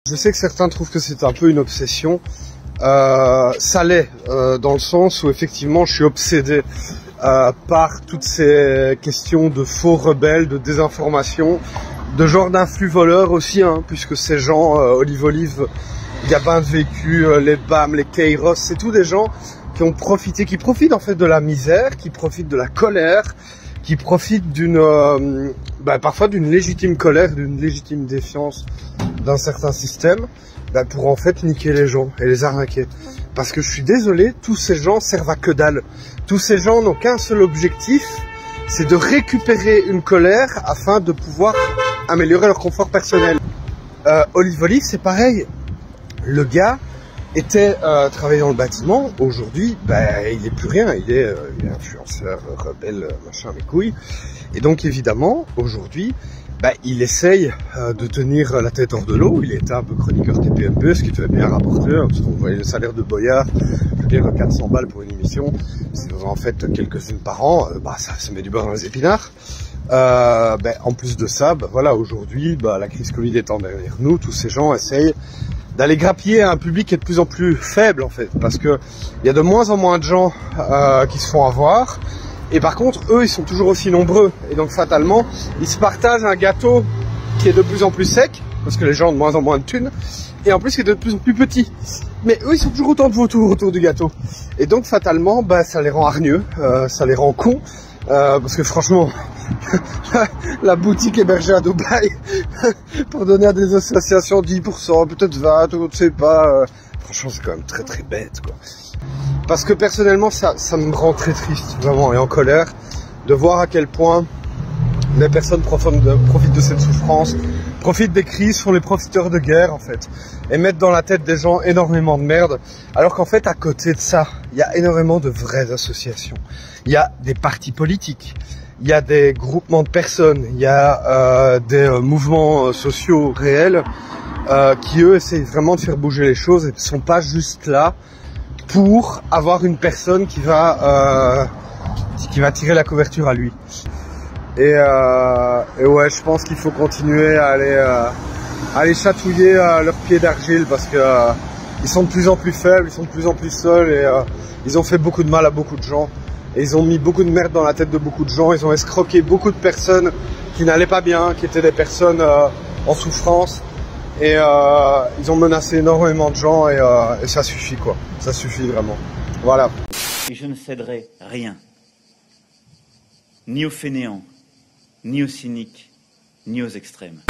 Je sais que certains trouvent que c'est un peu une obsession. Ça l'est, dans le sens où effectivement je suis obsédé par toutes ces questions de faux rebelles, de désinformation, de genre d'influx voleurs aussi, hein, puisque ces gens, Olive, Gabin de Vécu, les BAM, les Kairos, c'est tous des gens qui ont profité, qui profitent en fait de la misère, qui profitent de la colère, qui profitent d'une, parfois d'une légitime colère, d'une légitime défiance d'un certain système, pour en fait niquer les gens et les arnaquer. Parce que je suis désolé, tous ces gens servent à que dalle. Tous ces gens n'ont qu'un seul objectif, c'est de récupérer une colère afin de pouvoir améliorer leur confort personnel. Olive, c'est pareil. Le gars était travaillé dans le bâtiment. Aujourd'hui, il est plus rien. Il est influenceur, rebelle, machin, les couilles. Et donc évidemment, aujourd'hui, il essaye de tenir la tête hors de l'eau. Il était un peu chroniqueur TPMP, ce qui devait bien rapporter, hein, parce qu'on voyait le salaire de Boyard, je veux dire 400 balles pour une émission, c'est en fait quelques-unes par an, ça met du beurre dans les épinards. En plus de ça, voilà, aujourd'hui, la crise Covid étant derrière nous, tous ces gens essayent d'aller grappiller un public qui est de plus en plus faible en fait, parce que il y a de moins en moins de gens qui se font avoir. Et par contre, eux, ils sont toujours aussi nombreux. Et donc, fatalement, ils se partagent un gâteau qui est de plus en plus sec, parce que les gens ont de moins en moins de thunes, et en plus, qui est de plus en plus petit. Mais eux, ils sont toujours autant de vautours autour du gâteau. Et donc, fatalement, ça les rend hargneux, ça les rend cons, parce que franchement, la boutique hébergée à Dubaï, pour donner à des associations 10%, peut-être 20%, on ne sait pas, franchement, c'est quand même très très bête, quoi. Parce que personnellement, ça me rend très triste, vraiment, et en colère, de voir à quel point les personnes profitent de cette souffrance, profitent des crises, sont les profiteurs de guerre, en fait, et mettent dans la tête des gens énormément de merde, alors qu'en fait, à côté de ça, il y a énormément de vraies associations. Il y a des partis politiques, il y a des groupements de personnes, il y a des mouvements sociaux réels qui, eux, essayent vraiment de faire bouger les choses et ne sont pas juste là pour avoir une personne qui va tirer la couverture à lui. Et ouais, je pense qu'il faut continuer à aller chatouiller leurs pieds d'argile, parce que ils sont de plus en plus faibles, ils sont de plus en plus seuls, et ils ont fait beaucoup de mal à beaucoup de gens. Et ils ont mis beaucoup de merde dans la tête de beaucoup de gens, ils ont escroqué beaucoup de personnes qui n'allaient pas bien, qui étaient des personnes en souffrance. Et ils ont menacé énormément de gens, et ça suffit, quoi. Ça suffit vraiment. Voilà. Et je ne céderai rien. Ni aux fainéants, ni aux cyniques, ni aux extrêmes.